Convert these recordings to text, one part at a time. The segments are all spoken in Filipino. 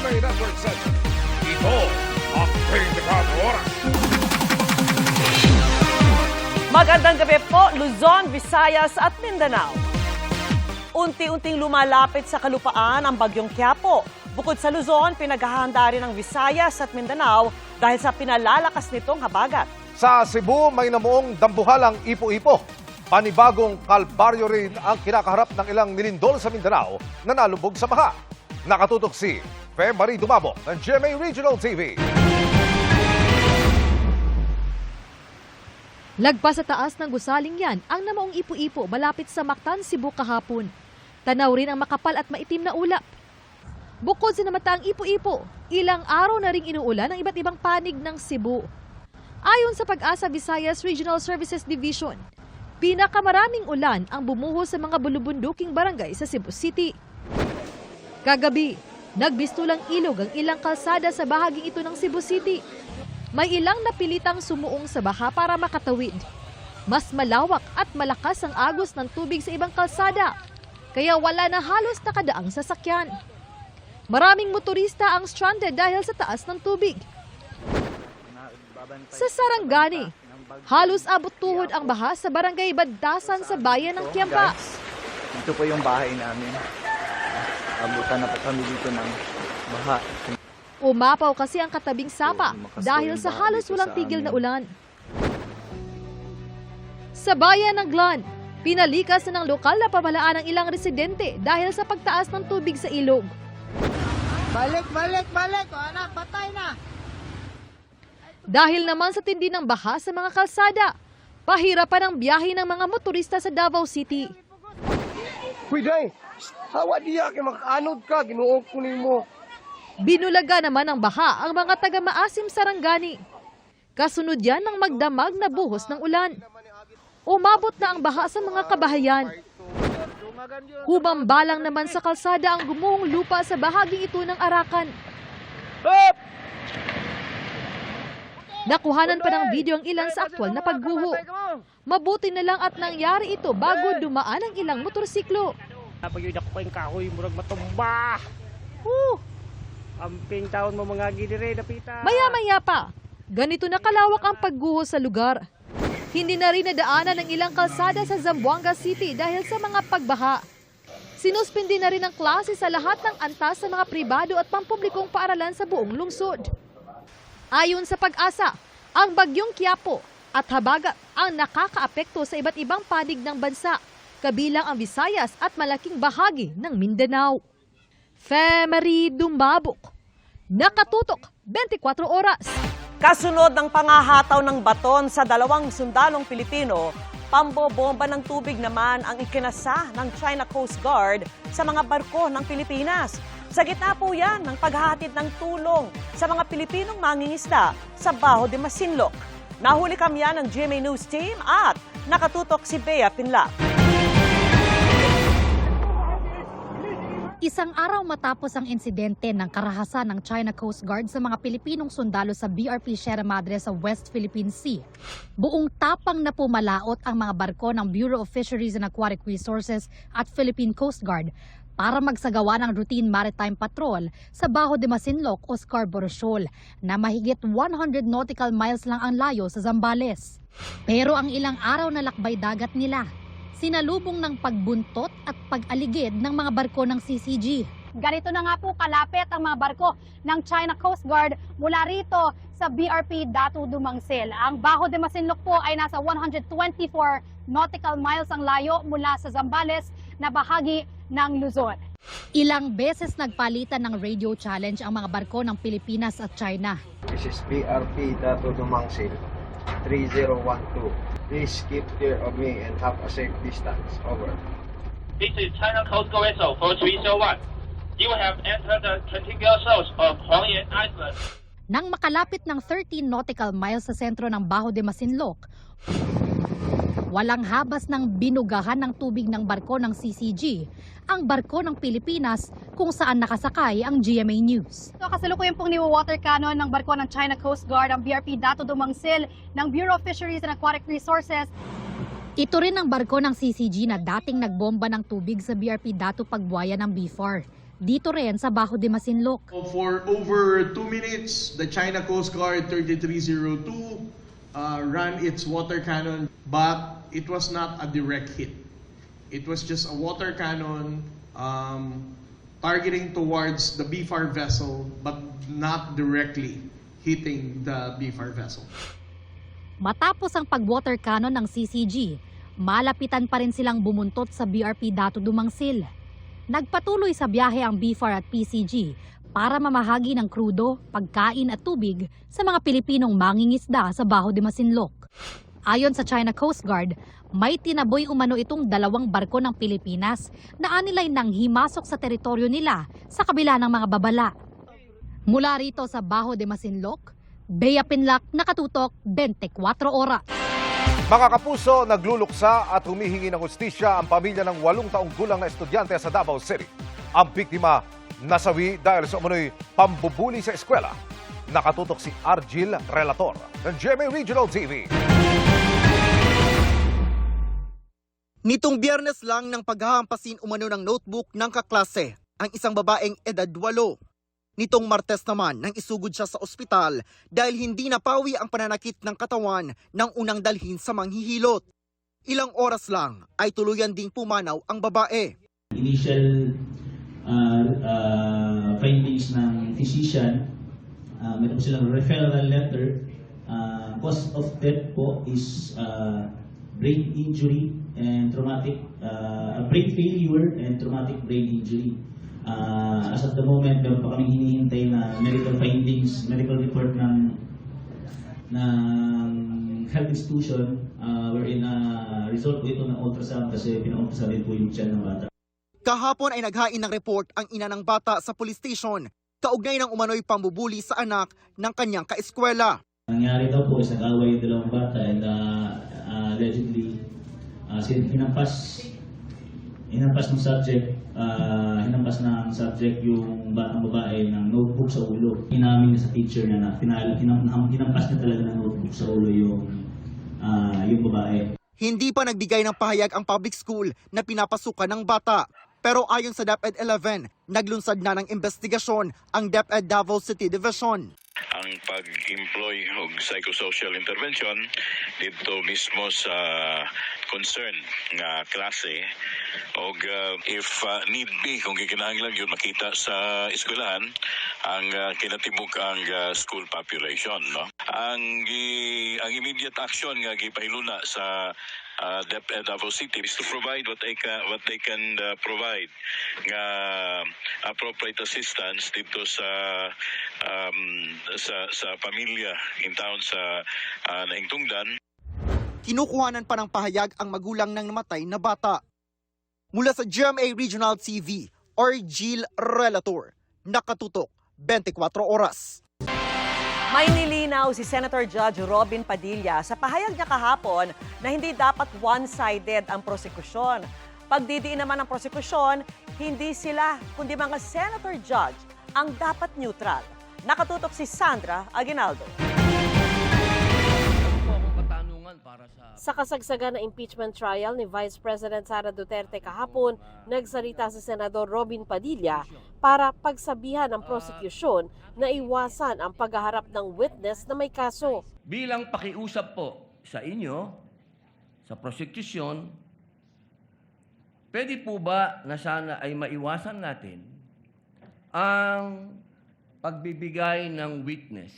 GMA Network Center. Ito ang 24 oras. Magandang gabi po, Luzon, Visayas at Mindanao. Unti-unting lumalapit sa kalupaan ang bagyong Quiapo. Bukod sa Luzon, pinaghahanda rin ang Visayas at Mindanao dahil sa pinalalakas nitong habagat. Sa Cebu, may namuong dambuhalang ipo-ipo. Panibagong kalbaryo rin ang kinakaharap ng ilang nilindol sa Mindanao na nalubog sa baha. Nakatutok si Fe Marie Dumabo ng GMA Regional TV. Lagpas sa taas ng gusaling yan ang namaong ipo-ipo malapit sa Mactan, Cebu kahapon. Tanaw rin ang makapal at maitim na ulap. Bukod sa namataang ipo-ipo, ilang araw na ring inuulan ang iba't ibang panig ng Cebu. Ayon sa Pag-asa Visayas Regional Services Division, pinakamaraming ulan ang bumuhos sa mga bulubunduking barangay sa Cebu City. Kagabi, nagbistulang ilog ang ilang kalsada sa bahaging ito ng Cebu City. May ilang napilitang sumuong sa baha para makatawid. Mas malawak at malakas ang agos ng tubig sa ibang kalsada, kaya wala na halos nakadaang sasakyan. Maraming motorista ang stranded dahil sa taas ng tubig. Sa Sarangani, halos abot tuhod ang baha sa barangay Baddasan sa bayan ng Kiampa. Ito po yung bahay namin. Abutan na po kami dito ng baha. Umapaw kasi ang katabing sapa dahil sa halos walang tigil na ulan. Sa bayan ng Glan, pinalikas na ng lokal na pamahalaan ang ilang residente dahil sa pagtaas ng tubig sa ilog. Balik! O anak, patay na! Dahil naman sa tindi ng baha sa mga kalsada, pahirapan ang biyahe ng mga motorista sa Davao City. Pwede! Hawa diya kay makaanod ka, ginuog ko mo. Binulaga naman ng baha ang mga taga-Maasim Sarangani. Kasunod yan ng magdamag na buhos ng ulan. Umabot na ang baha sa mga kabahayan. Humambalang naman sa kalsada ang gumuhong lupa sa bahaging ito ng Arakan. Nakuhanan pa ng video ang ilan sa aktwal na pagguho. Mabuti na lang at nangyari ito bago dumaan ang ilang motorsiklo. Napag-yun ako kayong kahoy, murag matumba. Amping taon mo mga gidire, napita. Maya-maya pa, ganito na kalawak ang pagguho sa lugar. Hindi na rin nadaanan ng ilang kalsada sa Zamboanga City dahil sa mga pagbaha. Sinuspindi na rin ang klase sa lahat ng antas sa mga pribado at pampublikong paaralan sa buong lungsod. Ayon sa Pag-asa, ang bagyong Quiapo at habagat ang nakakaapekto sa iba't ibang panig ng bansa, kabilang ang Visayas at malaking bahagi ng Mindanao. Fe Marie Dumabok, nakatutok 24 oras. Kasunod ng pangahataw ng baton sa dalawang sundalong Pilipino, pambobomba ng tubig naman ang ikinasa ng China Coast Guard sa mga barko ng Pilipinas. Sa gitna po yan ng paghahatid ng tulong sa mga Pilipinong mangingisda sa Baho de Masinloc. Nahuli kami yan ng GMA News Team at nakatutok si Bea Pinlac. Isang araw matapos ang insidente ng karahasan ng China Coast Guard sa mga Pilipinong sundalo sa BRP Sierra Madre sa West Philippine Sea, buong tapang na pumalaot ang mga barko ng Bureau of Fisheries and Aquatic Resources at Philippine Coast Guard para magsagawa ng routine maritime patrol sa Baho de Masinloc o Scarborough Shoal na mahigit 100 nautical miles lang ang layo sa Zambales. Pero ang ilang araw na lakbay dagat nila, sinalubong ng pagbuntot at pag-aligid ng mga barko ng CCG. Ganito na nga po kalapit ang mga barko ng China Coast Guard mula rito sa BRP Datu Dumangsil. Ang Baho de Masinloc po ay nasa 124 nautical miles ang layo mula sa Zambales na bahagi ng Luzon. Ilang beses nagpalitan ng radio challenge ang mga barko ng Pilipinas at China. This is BRP Datu Dumangsil 3012. Please keep clear of me and have a safe distance. Over. This is China Coast Guard vessel 4301. You have entered the contiguous shores of Huangyan Island. Nang makalapit ng 13 nautical miles sa sentro ng Baho de Masinloc, walang habas ng binugahan ng tubig ng barko ng CCG, ang barko ng Pilipinas kung saan nakasakay ang GMA News. So, kasalukuyan pong ni-water cannon ng barko ng China Coast Guard ang BRP Datu Dumangsil ng Bureau of Fisheries and Aquatic Resources. Ito rin ang barko ng CCG na dating nagbomba ng tubig sa BRP Datu Pagbuaya ng BFAR. dito rin sa Bajo de Masinloc. For over 2 minutes, the China Coast Guard 3302 ran its water cannon, but it was not a direct hit. It was just a water cannon targeting towards the BFAR vessel, but not directly hitting the BFAR vessel. Matapos ang pag-water cannon ng CCG, malapitan pa rin silang bumuntot sa BRP Dato Dumangsil. Nagpatuloy sa biyahe ang BFAR at PCG para mamahagi ng krudo, pagkain at tubig sa mga Pilipinong mangingisda sa Bajo de Masinloc. Ayon sa China Coast Guard, may tinaboy umano itong 2 barko ng Pilipinas na anilay nang himasok sa teritoryo nila sa kabila ng mga babala. Mula rito sa Bajo de Masinloc, Bea Pinlac, nakatutok 24 oras. Mga kapuso, nagluluksa at humihingi ng hustisya ang pamilya ng 8 taong gulang na estudyante sa Davao City. Ang biktima nasawi dahil sa umano'y pambubuli sa eskwela. Nakatutok si Argil Relator ng GMA Regional TV. Nitong Biyernes lang nang paghahampasin umano ng notebook ng kaklase ang isang babaeng edad 8. Nitong Martes naman nang isugod siya sa ospital dahil hindi napawi ang pananakit ng katawan nang unang dalhin sa manghihilot. Ilang oras lang ay tuluyan ding pumanaw ang babae. Initial findings ng physician, meron silang referral letter. Cause of death po is brain injury and traumatic, brain failure and traumatic brain injury. As of the moment, meron pa kaming hinihintay na medical findings, medical report ng health institution wherein result po ito ng ultrasound kasi pina-ultrasound din po yung tiyan ng bata. Kahapon ay naghain ng report ang ina ng bata sa police station kaugnay ng umano'y pambubuli sa anak ng kanyang kaeskwela. Nangyari daw po is nag-away yung dalawang bata and allegedly hinampas ng subject yung batang babae ng notebook sa ulo. Inamin niya sa teacher niya na hinampas niya talaga ng notebook sa ulo yung babae. Hindi pa nagbigay ng pahayag ang public school na pinapasukan ng bata. Pero ayon sa DepEd 11, naglunsad na ng investigasyon ang DepEd Davao City Division. Ang pag-employ og psychosocial intervention dito mismo sa concern nga klase og if need be kung gikinahanglan yun makita sa eskwelahan ang kinatibuk ang school population, no. Ang immediate action nga gipahiluna sa DepEd Davao City is to provide what they can provide nga appropriate assistance dito sa pamilya in town sa naingtungdan. Kinukuhanan pa ng pahayag ang magulang ng namatay na bata. Mula sa GMA Regional TV, Argil Relator, nakatutok 24 oras. May nilinaw si Senator Judge Robin Padilla sa pahayag niya kahapon na hindi dapat one-sided ang prosekusyon. Pagdidiin naman ng prosekusyon, hindi sila kundi mga Senator Judge ang dapat neutral. Nakatutok si Sandra Aguinaldo. Sa kasagsagan na impeachment trial ni Vice President Sara Duterte kahapon, nagsalita si Senador Robin Padilla para pagsabihan ng prosecution na iwasan ang paghaharap ng witness na may kaso. Bilang pakiusap po sa inyo, sa prosecution, pwede po ba na sana ay maiwasan natin ang pagbibigay ng witness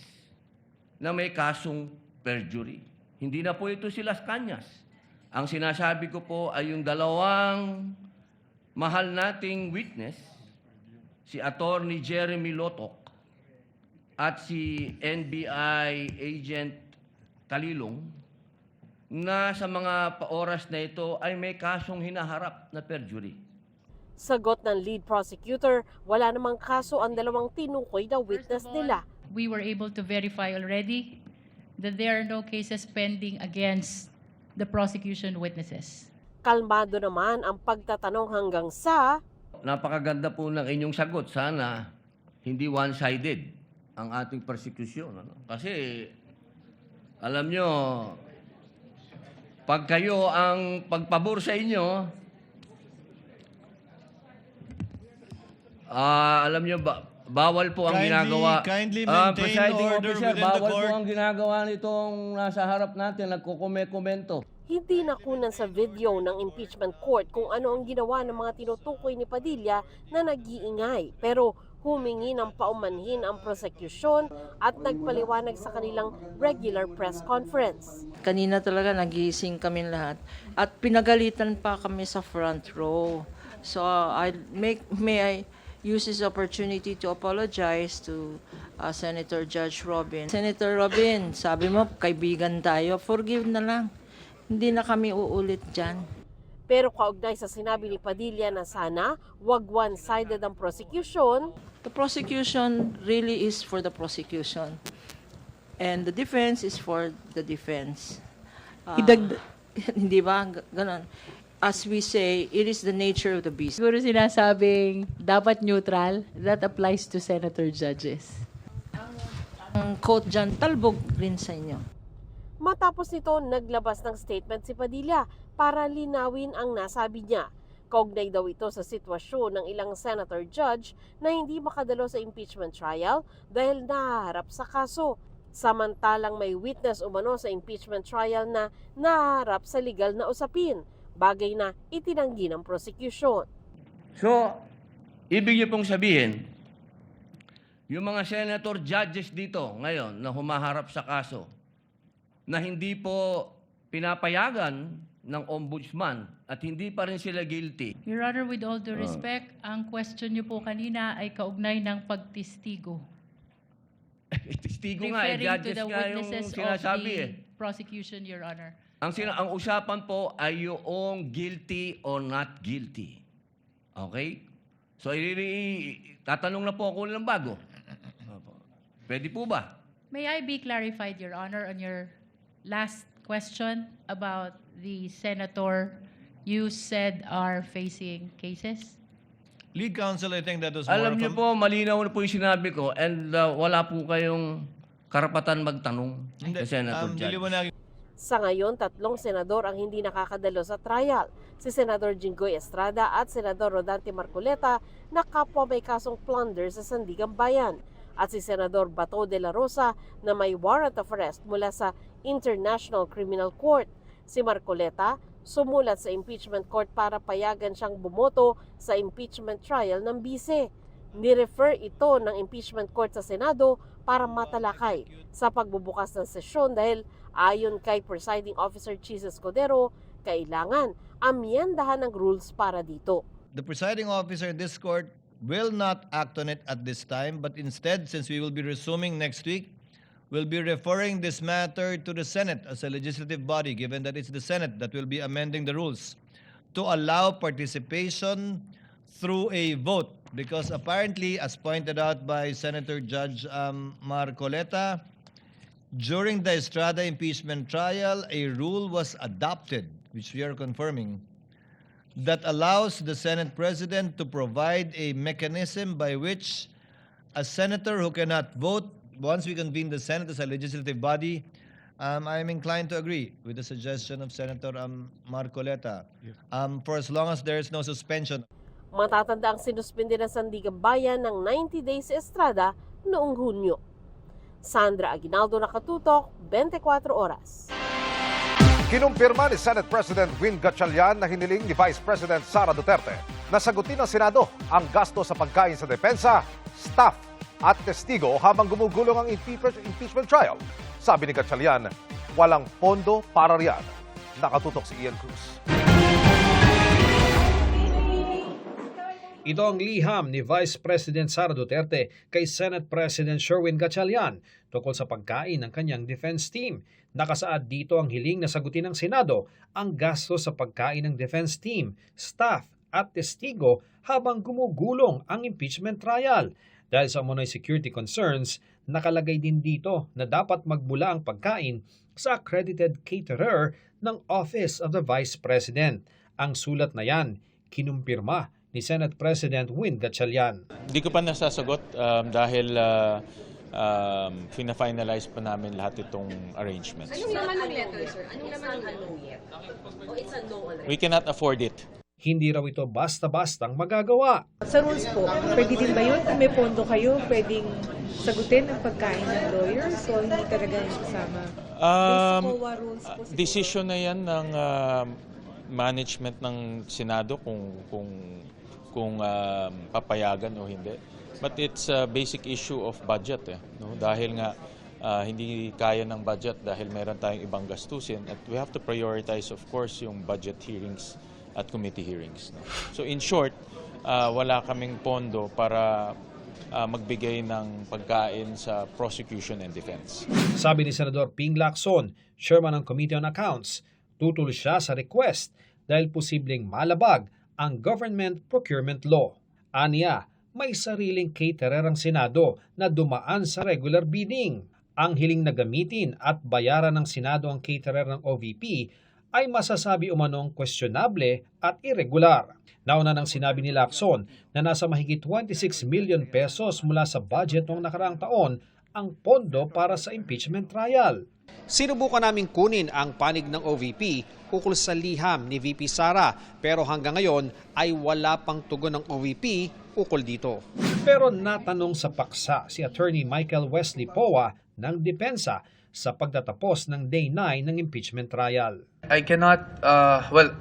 na may kasong perjury? Hindi na po ito si Las Cañas. Ang sinasabi ko po ay yung dalawang mahal nating witness, si Attorney Jeremy Lotok at si NBI Agent Talilong, na sa mga oras na ito ay may kasong hinaharap na perjury. Sagot ng lead prosecutor, wala namang kaso ang dalawang tinukoy na witness nila. We were able to verify already that there are no cases pending against the prosecution witnesses. Kalmado naman ang pagtatanong hanggang sa... Napakaganda po ng inyong sagot. Sana hindi one-sided ang ating persecution. Ano? Kasi alam nyo, pag kayo ang pagpabor sa inyo, Alam niyo ba, bawal po ang ginagawa. Kindly maintain Presiding order officer, within the bawal court. po ang ginagawa nitong nasa harap natin, nagkukomento. Hindi nakunan sa video ng impeachment court kung ano ang ginawa ng mga tinutukoy ni Padilla na nag-iingay. Pero humingi ng paumanhin ang prosecution at nagpaliwanag sa kanilang regular press conference. Kanina talaga nagising kami lahat at pinagalitan pa kami sa front row. So may I use this opportunity to apologize to Senator Judge Robin. Senator Robin, sabi mo kaibigan tayo, forgive na lang. Hindi na kami uulit dyan. Pero kaugnay sa sinabi ni Padilla na sana wag one-sided ang prosecution. The prosecution really is for the prosecution. And the defense is for the defense. Hindi ba? Ganon. As we say, it is the nature of the beast. Siguro sinasabing dapat neutral, that applies to senator judges. Ang quote dyan, talbog rin sa inyo. Matapos nito, naglabas ng statement si Padilla para linawin ang nasabi niya. Kaugnay daw ito sa sitwasyon ng ilang senator judge na hindi makadalo sa impeachment trial dahil nahaharap sa kaso. Samantalang may witness umano sa impeachment trial na nahaharap sa legal na usapin, bagay na itinanggi ng prosecution. So, ibig niyo pong sabihin, yung mga senator judges dito ngayon na humaharap sa kaso, na hindi po pinapayagan ng ombudsman at hindi pa rin sila guilty. Your Honor, with all due respect, ang question niyo po kanina ay kaugnay ng pagtistigo. Testigo nga, judges nga yung sinasabi of the prosecution, Your Honor. Ang usapan po ay yung guilty or not guilty. Okay? So, tatanong na po ako ng bago. Pwede po ba? May I be clarified, Your Honor, on your last question about the senator you said are facing cases? Lead counsel, I think that was more Alam niyo po, malinaw na po yung sinabi ko and wala po kayong karapatan magtanong sa Senator Judge. Sa ngayon, 3 senador ang hindi nakakadalo sa trial. Si Senador Jinggoy Estrada at Senador Rodante Marcoleta na kapwa may kasong plunder sa Sandigan Bayan. At si Senador Bato de la Rosa na may warrant of arrest mula sa International Criminal Court. Si Marcoleta sumulat sa impeachment court para payagan siyang bumoto sa impeachment trial ng bise. Ni-refer ito ng impeachment court sa Senado para matalakay sa pagbubukas ng sesyon dahil ayon kay Presiding Officer Chis Escudero, kailangan amyendahan ng rules para dito. The presiding officer in this court will not act on it at this time, but instead, since we will be resuming next week, we'll be referring this matter to the Senate as a legislative body, given that it's the Senate that will be amending the rules, to allow participation through a vote. Because apparently, as pointed out by Senator Judge Marcoleta, during the Estrada impeachment trial, a rule was adopted, which we are confirming, that allows the Senate President to provide a mechanism by which a senator who cannot vote, once we convene the Senate as a legislative body, I'm inclined to agree with the suggestion of Senator Marcoleta, for as long as there is no suspension. Matatanda ang sinuspindi ng Sandigan Bayan ng 90 days Estrada noong Hunyo. Sandra Aguinaldo, Nakatutok, 24 Oras. Kinumpirma ni Senate President Win Gatchalian na hiniling ni Vice President Sara Duterte na sagutin ng Senado ang gasto sa pagkain sa depensa, staff at testigo habang gumugulong ang impeachment trial. Sabi ni Gatchalian, walang pondo para riyan. Nakatutok si Ian Cruz. Ito ang liham ni Vice President Sara Duterte kay Senate President Sherwin Gatchalian tungkol sa pagkain ng kanyang defense team. Nakasaad dito ang hiling na sagutin ng Senado ang gasto sa pagkain ng defense team, staff at testigo habang gumugulong ang impeachment trial. Dahil sa umunoy security concerns, nakalagay din dito na dapat magbula ang pagkain sa accredited caterer ng Office of the Vice President. Ang sulat na yan, kinumpirma ni Senate President Win Gatchalian. Hindi ko pa nasasagot dahil fina-finalize pa namin lahat itong arrangements. Anong laman ng letter, sir? Anong laman ng letter? O it's a no already? We cannot afford it. hindi raw ito basta-bastang magagawa. Sa rules po, pwede din ba yun? Kung may pondo kayo, pwedeng sagutin ang pagkain ng lawyers o hindi talaga kasama? Decision na yan ng management ng Senado kung papayagan o hindi. But it's a basic issue of budget. No? Dahil nga hindi kaya ng budget dahil meron tayong ibang gastusin at we have to prioritize of course yung budget hearings at committee hearings. No? So in short, wala kaming pondo para magbigay ng pagkain sa prosecution and defense. Sabi ni Senador Ping Lacson, chairman ng Committee on Accounts, tutuloy siya sa request dahil posibleng malabag ang government procurement law. Aniya, may sariling caterer ang Senado na dumaan sa regular bidding. Ang hiling na gamitin at bayaran ng Senado ang caterer ng OVP ay masasabi umanong questionable at irregular. Nauna nang sinabi ni Lacson na nasa mahigit 26 million pesos mula sa budget noong nakaraang taon ang pondo para sa impeachment trial. Sinubukan naming kunin ang panig ng OVP ukol sa liham ni VP Sara pero hanggang ngayon ay wala pang tugon ng OVP ukol dito. Pero natanong sa paksa si Attorney Michael Wesley Poa ng Depensa sa pagtatapos ng Day 9 ng impeachment trial. I cannot,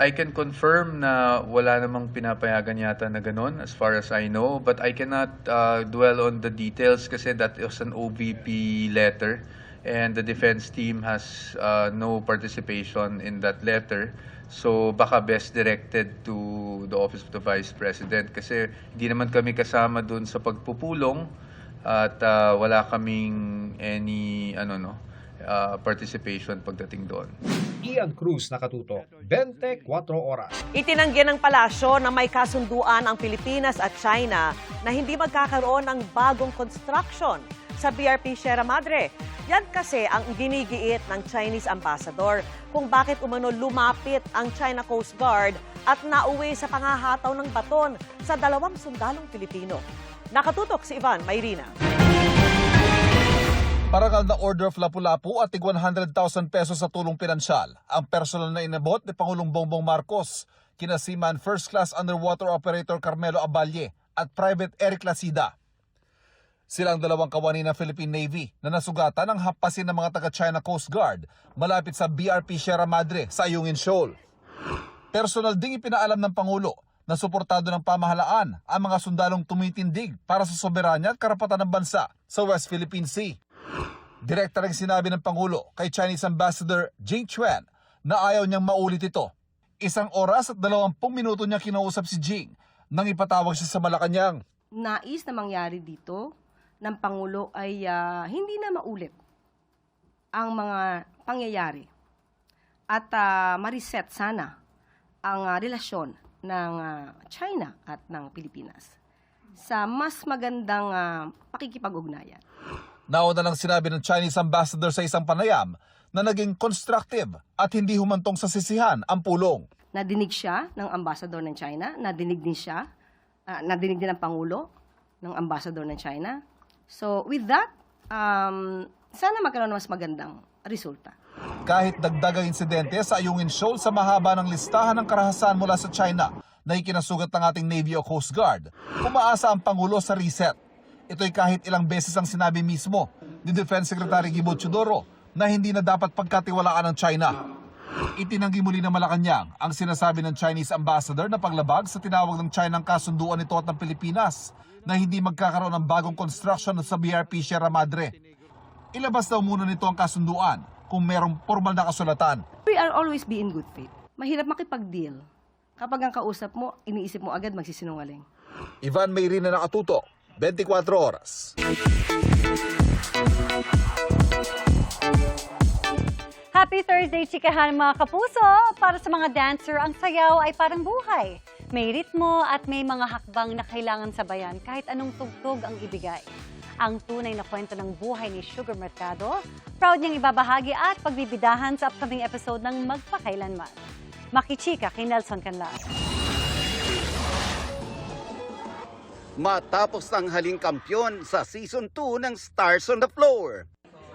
I can confirm na wala namang pinapayagan yata na ganun as far as I know, but I cannot dwell on the details kasi that was an OVP letter and the defense team has no participation in that letter. So baka best directed to the Office of the Vice President kasi hindi naman kami kasama dun sa pagpupulong at wala kaming any participation pagdating doon. Ian Cruz, Nakatutok, 24 Oras. Itinanggi ng palasyo na may kasunduan ang Pilipinas at China na hindi magkakaroon ng bagong construction sa BRP Sierra Madre. Yan kasi ang ginigiit ng Chinese ambassador kung bakit umano lumapit ang China Coast Guard at nauwi sa pangahataw ng baton sa 2 sundalong Pilipino. Nakatutok si Ivan Mayrina. Parangal na order of Lapu-Lapu at tig 100,000 pesos sa tulong pinansyal ang personal na inabot ni Pangulong Bongbong Marcos kina Seaman First Class Underwater Operator Carmelo Aballe at Private Eric Lasida. Silang 2 kawani ng Philippine Navy na nasugatan ng hampasin ng mga taga-China Coast Guard malapit sa BRP Sierra Madre sa Ayungin Shoal. Personal ding ipinaalam ng Pangulo na suportado ng pamahalaan ang mga sundalong tumitindig para sa soberanya at karapatan ng bansa sa West Philippine Sea. Direkta rin sinabi ng Pangulo kay Chinese Ambassador Jing Chuan na ayaw niyang maulit ito. 1 oras at 20 minuto niya kinausap si Jing nang ipatawag siya sa Malacanang. Nais na mangyari dito ng Pangulo ay hindi na maulit ang mga pangyayari at ma-reset sana ang relasyon ng China at ng Pilipinas sa mas magandang pakikipag-ugnayan. Nauna lang sinabi ng Chinese Ambassador sa isang panayam na naging constructive at hindi humantong sa sisihan ang pulong. Nadinig siya ng Ambassador ng China, nadinig din ng Pangulo ng Ambassador ng China. So with that, sana magkaroon ng mas magandang resulta. Kahit dagdagang insidente sa Ayungin Shoal sa mahaba ng listahan ng karahasan mula sa China na ikinasugat ng ating Navy o Coast Guard, umaasa ang Pangulo sa reset. Ito'y kahit ilang beses ang sinabi mismo ni Defense Secretary Guibo Teodoro na hindi na dapat pagkatiwalaan ng China. Itinanggi muli ng Malacanang ang sinasabi ng Chinese Ambassador na paglabag sa tinawag ng China ang kasunduan nito at ng Pilipinas na hindi magkakaroon ng bagong construction sa BRP Sierra Madre. Ilabas daw muna nito ang kasunduan kung merong formal na kasulatan. We are always be in good faith. Mahirap makipag-deal. Kapag ang kausap mo, iniisip mo agad magsisinungaling. Ivan Mayrina, Nakatutok, 24 Oras. Happy Thursday, chikahan mga kapuso! Para sa mga dancer, ang sayaw ay parang buhay. May ritmo at may mga hakbang na kailangan sabayan kahit anong tugtog ang ibigay. Ang tunay na kwento ng buhay ni Sugar Mercado, proud niyang ibabahagi at pagbibidahan sa upcoming episode ng Magpakailanman. Makichika kay Nelson Canlas. Matapos ang haling kampyon sa Season 2 ng Stars on the Floor.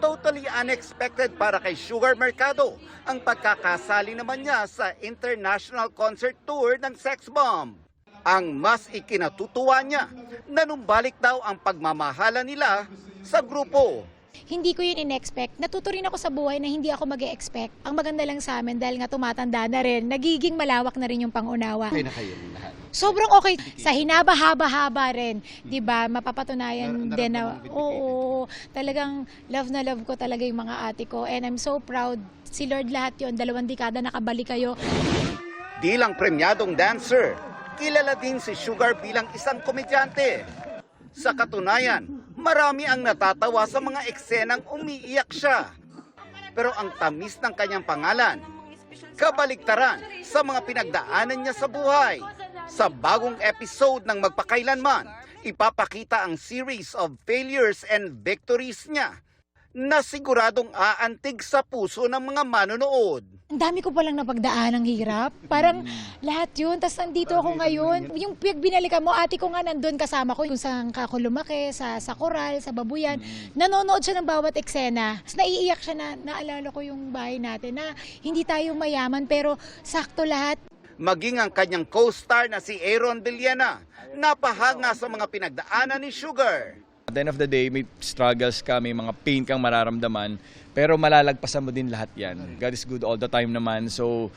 Totally unexpected para kay Sugar Mercado ang pagkakasali naman niya sa international concert tour ng Sex Bomb. Ang mas ikinatutuwa niya, nanumbalik daw ang pagmamahala nila sa grupo. Hindi ko yun in-expect. Natuto rin ako sa buhay na hindi ako mag-e-expect. Ang maganda lang sa amin dahil nga tumatanda na rin, nagiging malawak na rin yung pangunawa. Okay na kayo lahat. Sobrang okay. Sa hinaba-haba-haba rin, 'di ba? Mapapatunayan din na oo, talagang love na love ko talaga yung mga ate ko and I'm so proud. Si Lord lahat 'yon, 2 dekada nakabalik kayo. Di lang premyadong dancer, kilala din si Sugar bilang isang komedyante. Sa katunayan, marami ang natatawa sa mga eksenang umiiyak siya. Pero ang tamis ng kanyang pangalan, kabaliktaran sa mga pinagdaanan niya sa buhay. Sa bagong episode ng Magpakailanman, ipapakita ang series of failures and victories niya na siguradong aantig sa puso ng mga manonood. Ang dami ko palang napagdaan ng hirap. Parang lahat yun. Tapos nandito ako ngayon. Yung binalikan mo, ate ko nga nandun kasama ko. Kung saan ako lumaki, sa Coral, sa Babuyan. Nanonood siya ng bawat eksena. Tapos naiiyak siya na naalala ko yung bahay natin na hindi tayo mayaman pero sakto lahat. Maging ang kanyang co-star na si Aaron Villena, napahanga sa mga pinagdaanan ni Sugar. At the end of the day, may struggles ka, may mga pain kang mararamdaman, pero malalagpasan mo din lahat yan. God is good all the time naman. So,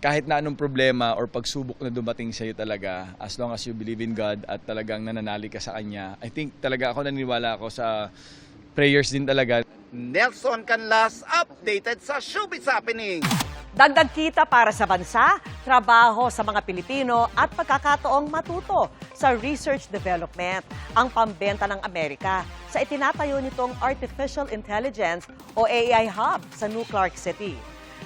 kahit na anong problema or pagsubok na dumating sa'yo talaga, as long as you believe in God at talagang nananalig ka sa Kanya, I think talaga ako naniniwala ako sa prayers din talaga. Nelson Canlas, updated sa Showbiz Happening. Dagdag kita para sa bansa, trabaho sa mga Pilipino at pagkakataong matuto sa research development ang pambenta ng Amerika sa itinatayo nitong Artificial Intelligence o AI Hub sa New Clark City.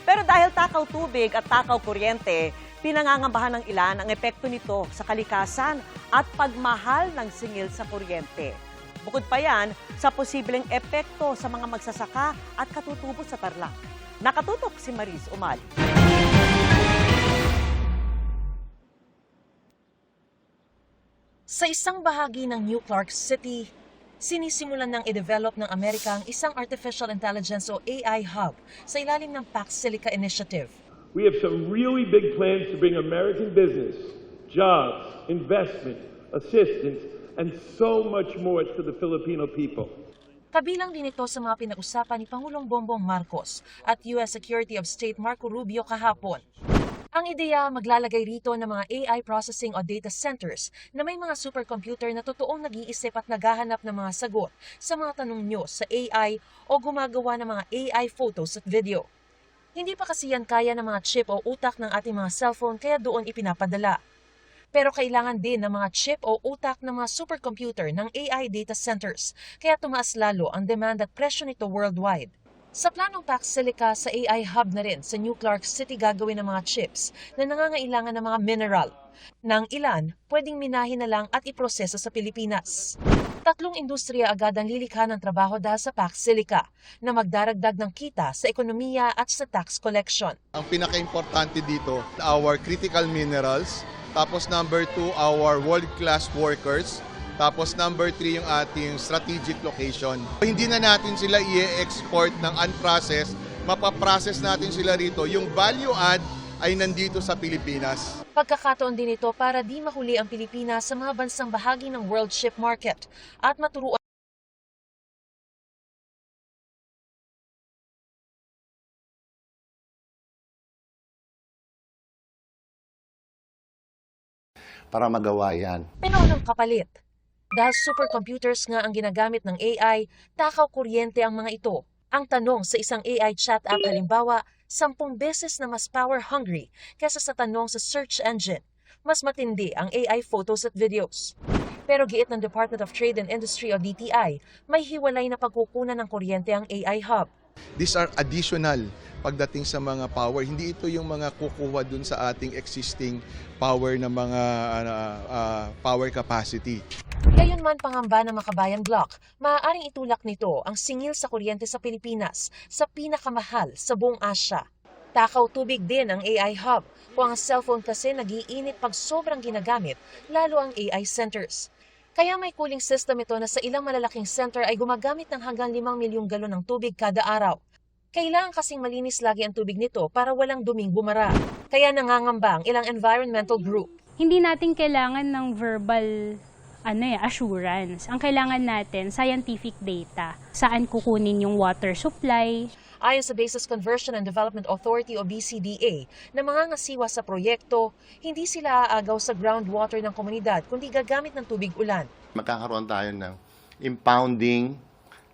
Pero dahil takaw tubig at takaw kuryente, pinangangambahan ng ilan ang epekto nito sa kalikasan at pagmahal ng singil sa kuryente. Bukod pa yan sa posibleng epekto sa mga magsasaka at katutubo sa Tarlac. Nakatutok si Maris Umali. Sa isang bahagi ng New Clark City, sinisimulan ng i-develop ng Amerika ang isang Artificial Intelligence o AI Hub sa ilalim ng Pax Silica Initiative. We have some really big plans to bring American business, jobs, investment, assistance, and so much more to the Filipino people. Kabilang din ito sa mga pinag-usapan ni Pangulong Bongbong Marcos at U.S. Secretary of State Marco Rubio kahapon. Ang ideya, maglalagay rito ng mga AI processing o data centers na may mga supercomputer na totoong nag-iisip at naghahanap ng mga sagot sa mga tanong nyo sa AI o gumagawa ng mga AI photos at video. Hindi pa kasi yan kaya ng mga chip o utak ng ating mga cellphone kaya doon ipinapadala. Pero kailangan din ng mga chip o utak ng mga supercomputer ng AI data centers, kaya tumaas lalo ang demand at presyo nito worldwide. Sa planong Pax Silica sa AI Hub na rin sa New Clark City gagawin ng mga chips na nangangailangan ng mga mineral. Nang ilan, pwedeng minahin na lang at iproseso sa Pilipinas. 3 industriya agad ang lilikha ng trabaho dahil sa Pax Silica na magdaragdag ng kita sa ekonomiya at sa tax collection. Ang pinaka-importante dito, our critical minerals. Tapos number 2, our world-class workers. Tapos number 3, yung ating strategic location. Hindi na natin sila i-export ng unprocessed, mapaprocess natin sila rito. Yung value add ay nandito sa Pilipinas. Pagkakataon din ito para di mahuli ang Pilipinas sa mga bansang bahagi ng world ship market at maturuan para magawa yan. ng kapalit. Dahil supercomputers nga ang ginagamit ng AI, takaw kuryente ang mga ito. Ang tanong sa isang AI chat app halimbawa, 10 beses na mas power hungry kaysa sa tanong sa search engine. Mas matindi ang AI photos at videos. Pero giit ng Department of Trade and Industry o DTI, may hiwalay na pagkukunan ng kuryente ang AI Hub. These are additional pagdating sa mga power. Hindi ito yung mga kukuha dun sa ating existing power na mga power capacity. Gayunman pangamba ng Makabayan Block, maaaring itulak nito ang singil sa kuryente sa Pilipinas sa pinakamahal sa buong Asya. Takaw tubig din ang AI Hub, kung ang cellphone kasi nag-iinit pag sobrang ginagamit, lalo ang AI centers. Kaya may cooling system ito na sa ilang malalaking center ay gumagamit ng hanggang 5 milyong galon ng tubig kada araw. Kailangan kasing malinis lagi ang tubig nito para walang duming bumara. Kaya nangangamba ang ilang environmental group. Hindi natin kailangan ng verbal assurance. Ang kailangan natin, scientific data. Saan kukunin yung water supply. Ayon sa Bases Conversion and Development Authority o BCDA, na mga ngasiwa sa proyekto, hindi sila aagaw sa groundwater ng komunidad kundi gagamit ng tubig ulan. Magkakaroon tayo ng impounding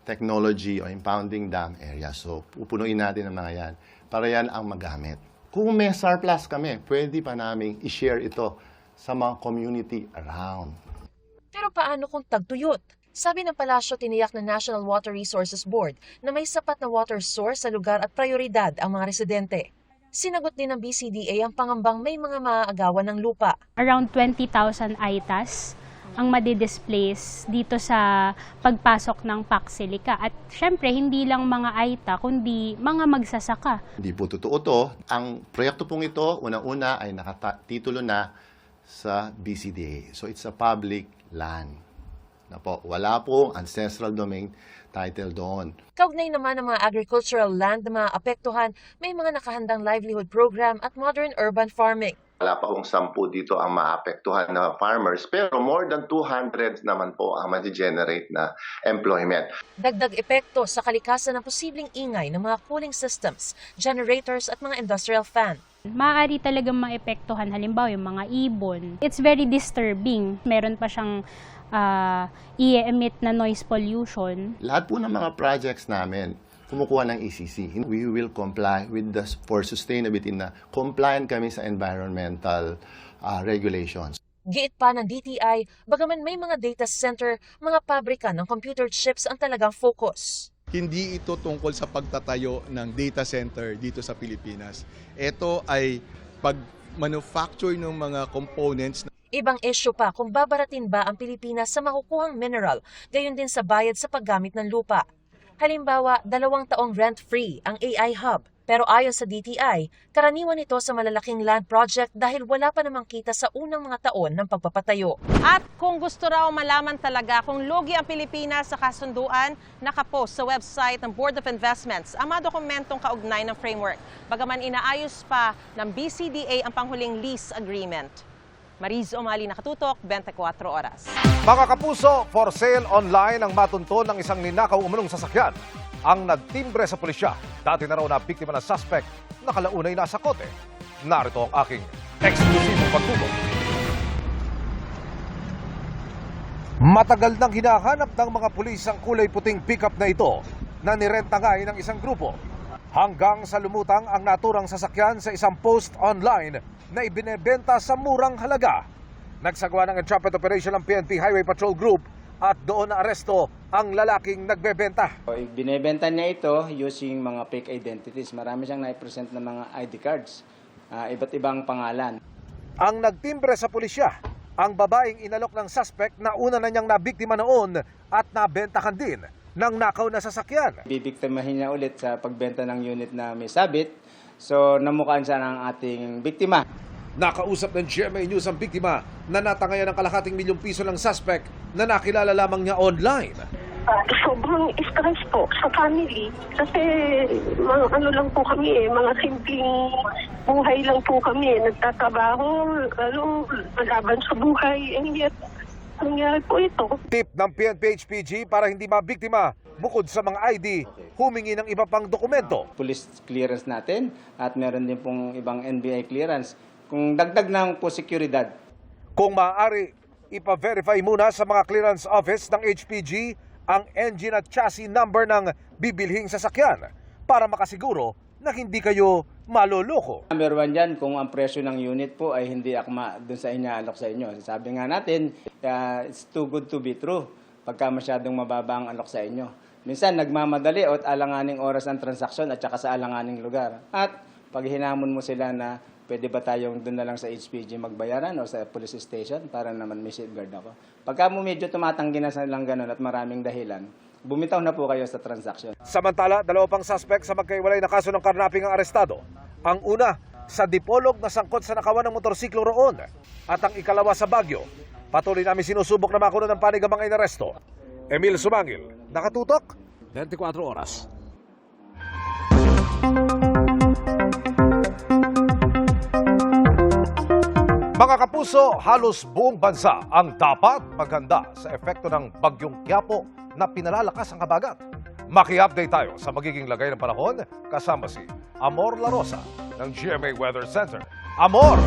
technology o impounding dam area. So, pupunuin natin ang mga yan para yan ang magamit. Kung may surplus kami, pwede pa namin i-share ito sa mga community around. Pero paano kung tagtuyot? Sabi ng palasyo, tiniyak ng National Water Resources Board na may sapat na water source sa lugar at prioridad ang mga residente. Sinagot din ng BCDA ang pangambang may mga maaagawan ng lupa. Around 20,000 ITAs ang madidisplace dito sa pagpasok ng PAC Silica. At syempre, hindi lang mga ITA, kundi mga magsasaka. Hindi po totoo to. Ang proyekto pong ito, unang-una ay nakatitulo na sa BCDA. So it's a public land. Wala pong ancestral domain title doon. Kaugnay naman ng mga agricultural land na maapektuhan, may mga nakahandang livelihood program at modern urban farming. Wala pa pong 10 dito ang maapektuhan na farmers, pero more than 200 naman po ang ma-generate na employment. Dagdag epekto sa kalikasan ng posibleng ingay ng mga cooling systems, generators at mga industrial fan. Maaari talagang maepektuhan halimbawa yung mga ibon. It's very disturbing. Meron pa siyang i-emit na noise pollution. Lahat po ng mga projects namin, kumukuha ng ECC. We will comply with the for sustainability na compliant kami sa environmental regulations. Giit pa ng DTI, bagaman may mga data center, mga pabrika ng computer chips ang talagang focus. Hindi ito tungkol sa pagtatayo ng data center dito sa Pilipinas. Ito ay pag-manufacture ng mga components. Ibang issue pa kung babaratin ba ang Pilipinas sa makukuhang mineral, gayon din sa bayad sa paggamit ng lupa. Halimbawa, 2 taong rent-free ang AI Hub. Pero ayon sa DTI, karaniwan ito sa malalaking land project dahil wala pa namang kita sa unang mga taon ng pagpapatayo. At kung gusto raw malaman talaga kung lugi ang Pilipinas sa kasunduan, nakapost sa website ng Board of Investments ang mga dokumentong kaugnay ng framework. Bagaman inaayos pa ng BCDA ang panghuling lease agreement. Mariz Omali, Nakatutok, 24 Oras. Mga kapuso, for sale online ang matunton ng isang ninakaw umunong sasakyan. Ang nagtimbre sa pulisya, dati na raw na biktima ng suspect, nakalaunay nasa kote. Narito ang aking eksklusibong pagtutok. Matagal nang hinahanap ng mga pulis ang kulay puting pickup na ito na nirenta nga ng isang grupo. Hanggang sa lumutang ang naturang sasakyan sa isang post online na ibinebenta sa murang halaga. Nagsagawa ng entrapment operation ng PNP Highway Patrol Group at doon na aresto ang lalaking nagbebenta. Binebenta niya ito using mga fake identities. Marami siyang na-present na mga ID cards, iba't ibang pangalan. Ang nagtimbre sa pulisya, ang babaeng inalok ng suspect na una na niyang nabiktima noon at nabentahan din ng nakaw na sasakyan. Bibiktimahin niya ulit sa pagbenta ng unit na may sabit. So namukhaan siya ng ating biktima. Nakausap ng GMA News ang biktima na natangayan ng ₱250,000 ng suspect na nakilala lamang niya online. Sobrang stress po sa family kasi mga ano lang po kami mga simpleng buhay lang po kami. Nagtatrabaho, malaban sa buhay, and yet nangyari po ito. Tip ng PNP HPG para hindi mabiktima, bukod sa mga ID, humingi ng iba pang dokumento. Police clearance natin at meron din pong ibang NBI clearance. Kung dagdag ng po seguridad. Kung maaari, ipa-verify muna sa mga clearance office ng HPG ang engine at chassis number ng bibilhing sasakyan para makasiguro na hindi kayo maloloko. Number 1 dyan, kung ang presyo ng unit po ay hindi akma dun sa inaalok sa inyo. Sabi nga natin, it's too good to be true pagka masyadong mababa ang alok sa inyo. Minsan nagmamadali o alanganing oras ng transaksyon at saka sa alanganing lugar. At pag hinamon mo sila na pwede ba tayong doon na lang sa HPG magbayaran o sa police station para naman may safeguard ako. Pagka mo medyo tumatanggi na sa lang ganun at maraming dahilan, bumitaw na po kayo sa transaction. Samantala, 2 pang suspect sa magkaiwalay na kaso ng karnaping ang arestado. Ang una, sa Dipolog na sangkot sa nakawan ng motorsiklo roon. At ang ikalawa sa Baguio, Patuloy namin sinusubok na makuha ng panig ang mga inaresto. Emil Sumangil, Nakatutok, 24 Oras. Mga kapuso, halos buong bansa ang dapat maghanda sa epekto ng Bagyong Quiapo na pinalalakas ang habagat. Maki-update tayo sa magiging lagay ng panahon kasama si Amor La Rosa ng GMA Weather Center. Amor!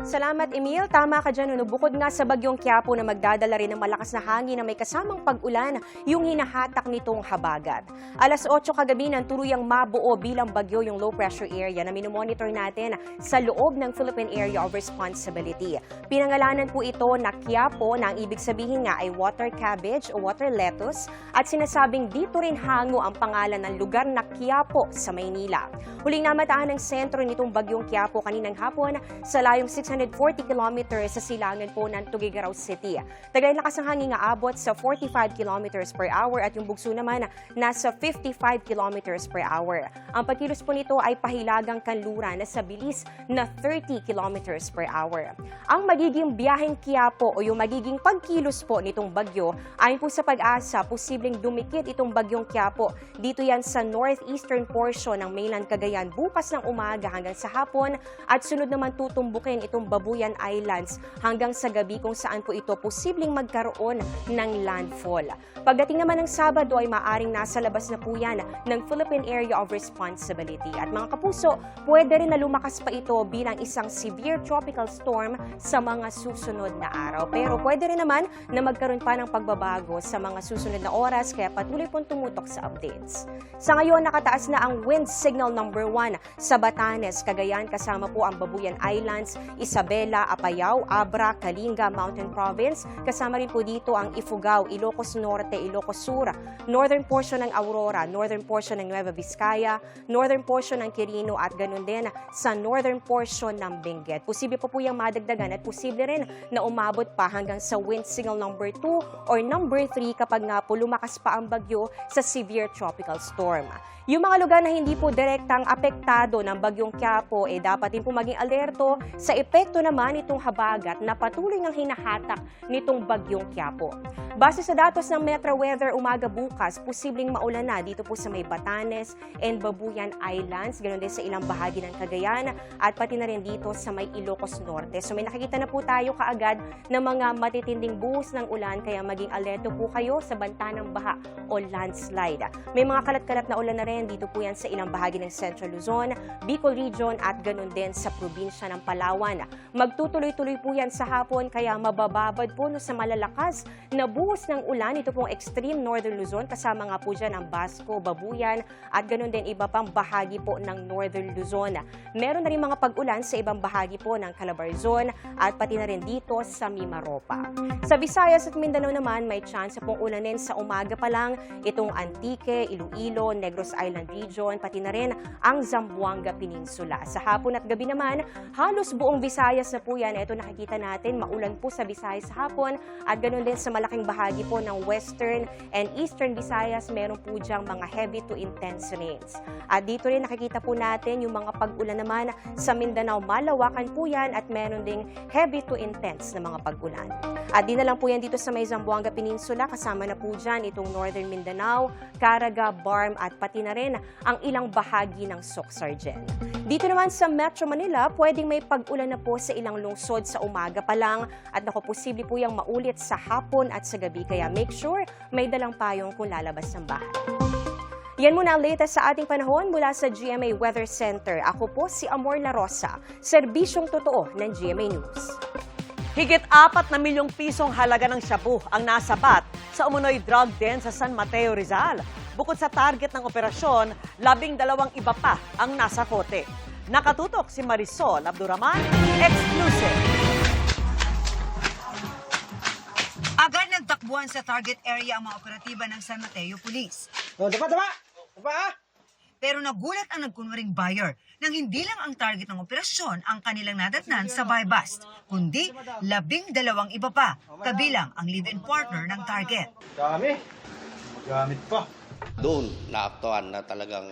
Salamat, Emil. Tama ka dyan. Bukod nga sa Bagyong Quiapo na magdadala rin ng malakas na hangin na may kasamang pag-ulan, yung hinahatak nitong habagat. Alas 8 kagabi nang turuyang mabuo bilang bagyo yung low pressure area na minomonitor natin sa loob ng Philippine Area of Responsibility. Pinangalanan po ito na Quiapo na ang ibig sabihin nga ay water cabbage o water lettuce at sinasabing dito rin hango ang pangalan ng lugar na Quiapo sa Maynila. Huling namataan ng sentro nitong Bagyong Quiapo kaninang hapon sa layong 640 kilometers sa silangan po ng Tuguegarao City. Tagay lakas ng hangin nga abot sa 45 kilometers per hour at yung bugso naman nasa 55 kilometers per hour. Ang pagkilos po nito ay pahilagang kanluran na sa bilis na 30 kilometers per hour. Ang magiging biyaheng Quiapo o yung magiging pagkilos po nitong bagyo ayon po sa Pag-asa, posibleng dumikit itong Bagyong Quiapo. Dito yan sa northeastern portion ng mainland Cagayan bukas ng umaga hanggang sa hapon at sunod naman tutumbukin itong Babuyan Islands hanggang sa gabi kung saan po ito posibleng magkaroon ng landfall. Pagdating naman ng Sabado ay maaring nasa labas na po yan ng Philippine Area of Responsibility. At mga kapuso, pwede rin na lumakas pa ito bilang isang severe tropical storm sa mga susunod na araw. Pero pwede rin naman na magkaroon pa ng pagbabago sa mga susunod na oras kaya patuloy pong tumutok sa updates. Sa ngayon, nakataas na ang wind signal number 1 sa Batanes, Cagayan kasama po ang Babuyan Islands, Isabela, Apayao, Abra, Kalinga, Mountain Province. Kasama rin po dito ang Ifugao, Ilocos Norte, Ilocos Sur, northern portion ng Aurora, northern portion ng Nueva Vizcaya, northern portion ng Quirino at ganun din sa northern portion ng Benguet. Posible po yung madagdagan at posible rin na umabot pa hanggang sa wind signal number 2 or number 3 kapag nga po lumakas pa ang bagyo sa severe tropical storm. Yung mga lugar na hindi po direktang apektado ng Bagyong Quiapo, dapat din po maging alerto sa epekto naman itong habagat na patuloy ng hinahatak nitong Bagyong Quiapo. Base sa datos ng Metro Weather, umaga bukas, posibleng maulan na dito po sa may Batanes and Babuyan Islands, ganoon din sa ilang bahagi ng Cagayan at pati na rin dito sa may Ilocos Norte. So may nakikita na po tayo kaagad ng mga matitinding buhos ng ulan kaya maging alerto po kayo sa banta ng baha o landslide. May mga kalat-kalat na ulan na rin dito po yan sa ilang bahagi ng Central Luzon, Bicol Region at ganoon din sa probinsya ng Palawan. Magtutuloy-tuloy po yan sa hapon kaya mabababad po sa malalakas na buhos ng ulan. Ito pong extreme northern Luzon kasama nga po dyan ang Basco, Babuyan at ganoon din iba pang bahagi po ng northern Luzon. Meron na rin mga pag-ulan sa ibang bahagi po ng Calabarzon at pati na rin dito sa Mimaropa. Sa Visayas at Mindanao naman may chance pong ulanin sa umaga pa lang itong Antique, Iloilo, Negros Island Region, pati na rin ang Zamboanga Peninsula. Sa hapon at gabi naman, halos buong Visayas na po yan. Ito nakikita natin, maulan po sa Visayas sa hapon at ganoon din sa malaking bahagi po ng Western and Eastern Visayas, meron po diyang mga heavy to intense rains. At dito rin nakikita po natin yung mga pag-ulan naman sa Mindanao, Malawakan po yan at meron ding heavy to intense na mga pag-ulan. At di na lang po yan dito sa may Zamboanga Peninsula, kasama na po dyan itong Northern Mindanao, Caraga, Barm at pati na rin ang ilang bahagi ng Soc-Sargen. Dito naman sa Metro Manila, pwedeng may pag-ulan na po sa ilang lungsod sa umaga pa lang at posible po yung maulit sa hapon at sa gabi. Kaya make sure may dalang payong kung lalabas ng bahay. Yan muna ang latest sa ating panahon mula sa GMA Weather Center. Ako po si Amor La Rosa, serbisyong totoo ng GMA News. Higit 4 na milyong pisong halaga ng shabu ang nasabat sa umunoy drug den sa San Mateo, Rizal. Bukod sa target ng operasyon, 12 iba pa ang nasa kote. Nakatutok si Marisol Abduraman, exclusive. Agad nagtakbuhan sa target area ang mga operatiba ng San Mateo Police. Pero nagulat ang nagkunwaring buyer nang hindi lang ang target ng operasyon ang kanilang nadatnan sa buy-bust, kundi 12 iba pa, kabilang ang live-in partner ng target. Dami. Gamit pa. Doon naaktuhan na talagang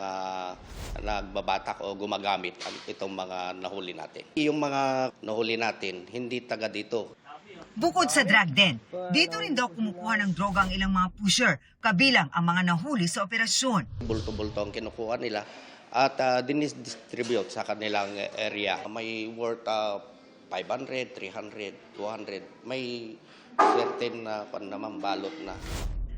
nagbabatak o gumagamit itong mga nahuli natin. Yung mga nahuli natin, hindi taga dito. Bukod sa drug den, dito rin daw kumukuha ng droga ang ilang mga pusher, kabilang ang mga nahuli sa operasyon. Bulto-bulto ang kinukuha nila at dinis-distribute sa kanilang area. May worth 500, 300, 200. May certain na naman balot na.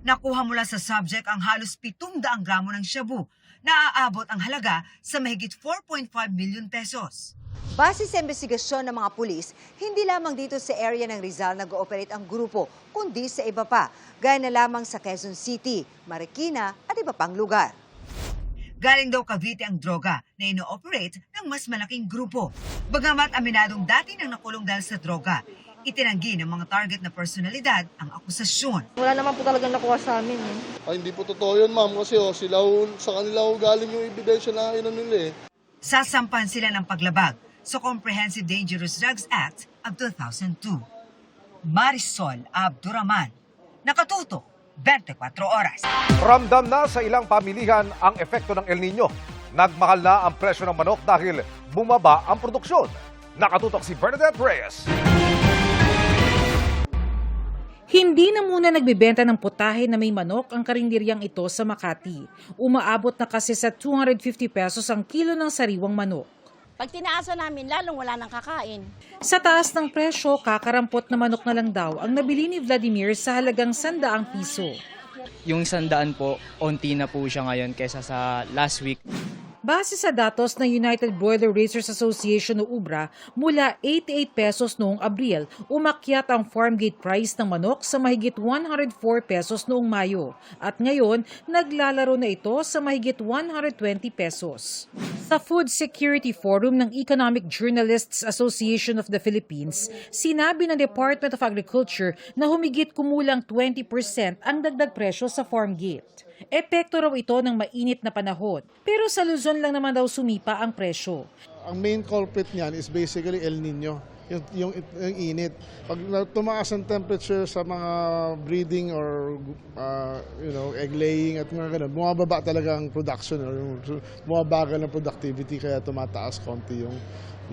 Nakuha mula sa subject ang halos 700 gramo ng shabu na aabot ang halaga sa mahigit 4.5 million pesos. Base sa investigasyon ng mga pulis, hindi lamang dito sa area ng Rizal nag-ooperate ang grupo, kundi sa iba pa, gaya na lamang sa Quezon City, Marikina at iba pang lugar. Galing daw Cavite ang droga na ino-operate ng mas malaking grupo. Bagamat aminadong dati nang nakulong dahil sa droga, itinanggi ng mga target na personalidad ang akusasyon. Wala naman po talagang nakuha sa amin. Ay, hindi po totoo yun, ma'am, kasi sa kanila galing yung ebidensya na nila eh. Sasampan sila ng paglabag sa Comprehensive Dangerous Drugs Act of 2002. Marisol Abduraman, nakatuto 24 oras. Ramdam na sa ilang pamilihan ang epekto ng El Nino. Nagmahal na ang presyo ng manok dahil bumaba ang produksyon. Nakatutok si Bernadette Reyes. Hindi na muna nagbebenta ng putahe na may manok ang karinderyang ito sa Makati. Umaabot na kasi sa 250 pesos ang kilo ng sariwang manok. Pag tinaasan namin, lalong wala nang kakain. Sa taas ng presyo, kakarampot na manok na lang daw ang nabili ni Vladimir sa halagang 100 piso. Yung 100 po, onti na po siya ngayon kesa sa last week. Base sa datos ng United Broiler Raisers Association o UBRA, mula 88 pesos noong Abril, umakyat ang farm gate price ng manok sa mahigit 104 pesos noong Mayo. At ngayon, naglalaro na ito sa mahigit 120 pesos. Sa Food Security Forum ng Economic Journalists Association of the Philippines, sinabi ng Department of Agriculture na humigit kumulang 20% ang dagdag presyo sa farm gate. Epekto raw ito ng mainit na panahon. Pero sa Luzon lang naman daw sumipa ang presyo. Ang main culprit niyan is basically El Nino, yung init. Pag tumaas ang temperature sa mga breeding or egg laying at mga ganun, bumababa talaga ang production or bumabagal ang productivity kaya tumataas konti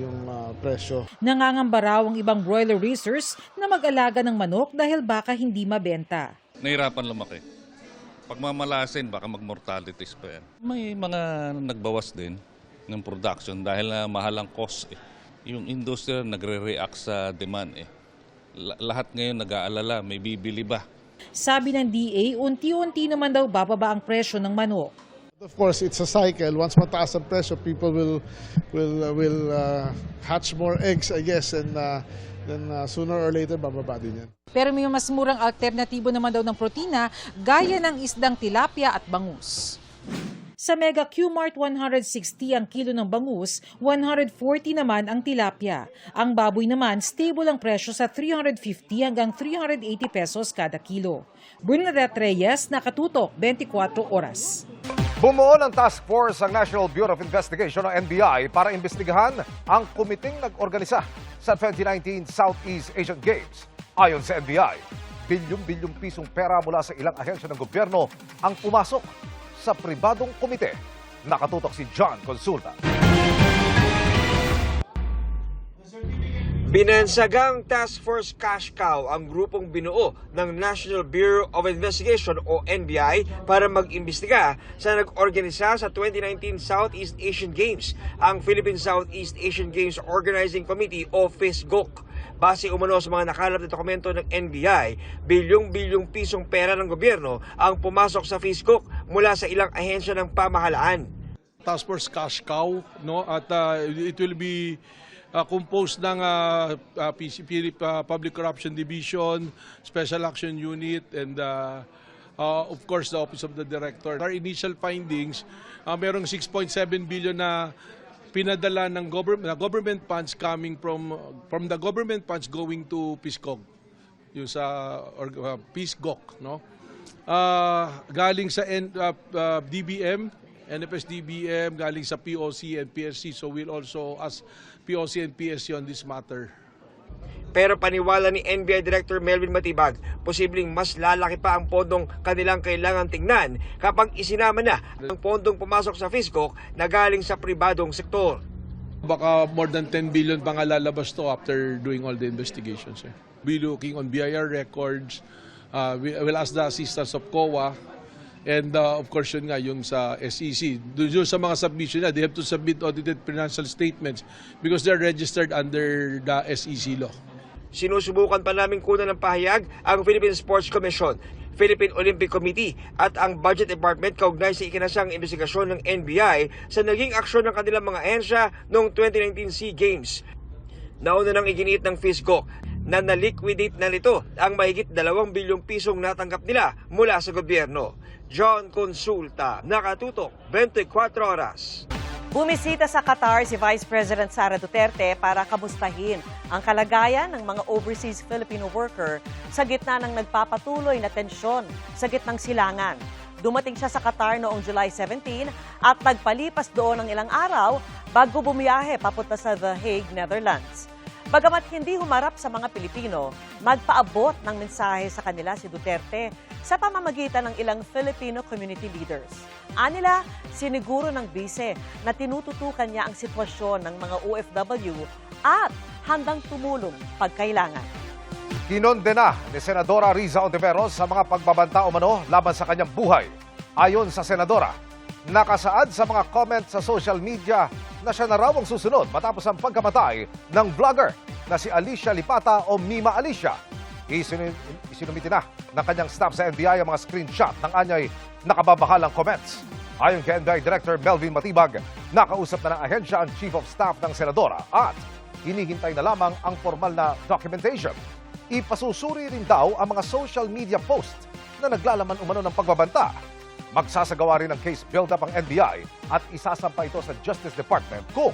yung presyo. Nangangamba raw ang ibang broiler raisers na mag-alaga ng manok dahil baka hindi mabenta. Nahirapan lumaki. Pag mamalasin, baka mag-mortalities pa yan. May mga nagbawas din ng production dahil mahal ang cost. Yung industriya nagre-react sa demand. Lahat ngayon nag-aalala, may bibili ba? Sabi ng DA, unti-unti naman daw bababa ang presyo ng manok. Of course, it's a cycle. Once mataas ang presyo, people will hatch more eggs, I guess, and then sooner or later bababa din yan. Pero may mas murang alternatibo naman daw ng protina gaya ng isdang tilapia at bangus. Sa Mega Q-Mart 160 ang kilo ng bangus, 140 naman ang tilapia. Ang baboy naman, stable ang presyo sa 350 hanggang 380 pesos kada kilo. Bernadette Reyes, nakatutok 24 oras. Bumuo ng task force ang National Bureau of Investigation o NBI para imbestigahan ang komiting nag-organisa sa 2019 Southeast Asian Games. Ayon sa NBI, bilyong-bilyong pisong pera mula sa ilang ahensya ng gobyerno ang pumasok sa pribadong komite. Nakatutok si John Consulta. Binansagang Task Force Cash Cow ang grupong binuo ng National Bureau of Investigation o NBI para mag-imbestiga sa nag-organisa sa 2019 Southeast Asian Games, ang Philippine Southeast Asian Games Organizing Committee o PhilSGOC. Base umano sa mga nakalap na dokumento ng NBI, bilyong-bilyong pisong pera ng gobyerno ang pumasok sa PhilSGOC mula sa ilang ahensya ng pamahalaan. Task Force Cash Cow, no? At it will be composed ng PCP, Public Corruption Division, Special Action Unit, and of course the Office of the Director. Our initial findings, merong 6.7 billion na pinadala ng government funds coming from the government funds going to PhilSGOC, yung sa PhilSGOC, no? Galing sa DBM, NFS-DBM, galing sa POC and PSC, so we'll also ask POC and PSC on this matter. Pero paniwala ni NBI Director Melvin Matibag, posibleng mas lalaki pa ang pondong kanilang kailangan tingnan kapag isinama na ang pondong pumasok sa FISCOC na galing sa pribadong sektor. Baka more than 10 billion pa nga lalabas to after doing all the investigations. We're looking on BIR records. We will ask the assistance of COA. And of course yun nga, yung sa SEC. Doon sa mga submission na, they have to submit audited financial statements because they're registered under the SEC law. Sinusubukan pa namin kunan ng pahayag ang Philippine Sports Commission, Philippine Olympic Committee at ang Budget Department kaugnay sa ikinasang investigasyon ng NBI sa naging aksyon ng kanilang mga ahensya noong 2019 SEA Games. Nauna nang iginiit ng FISCOC na na-liquidate na nito ang mahigit 2 bilyong pisong natanggap nila mula sa gobyerno. John Consulta, Nakatutok, 24 Oras. Bumisita sa Qatar si Vice President Sara Duterte para kamustahin ang kalagayan ng mga overseas Filipino worker sa gitna ng nagpapatuloy na tensyon sa gitnang silangan. Dumating siya sa Qatar noong July 17 at nagpalipas doon ng ilang araw bago bumiyahe papunta sa The Hague, Netherlands. Bagamat hindi humarap sa mga Pilipino, magpaabot ng mensahe sa kanila si Duterte sa pamamagitan ng ilang Filipino community leaders. Anila, siniguro ng bise na tinututukan niya ang sitwasyon ng mga OFW at handang tumulong pagkailangan. Kinondena ni Senadora Riza Ontiveros sa mga pagbabanta umano laban sa kanyang buhay. Ayon sa Senadora, nakasaad sa mga comments sa social media na siya na raw ang susunod matapos ang pagkamatay ng vlogger na si Alicia Lipata o Mima Alicia. Isinumiti na ng kanyang staff sa NBI ang mga screenshot ng anyay nakababahalang comments. Ayon kay NBI Director Melvin Matibag, nakausap na ng ahensya ang Chief of Staff ng Senadora at hinihintay na lamang ang formal na documentation. Ipasusuri rin daw ang mga social media posts na naglalaman umano ng pagbabanta. Magsasagawa rin ng case build-up ang NBI at isasampa ito sa Justice Department kung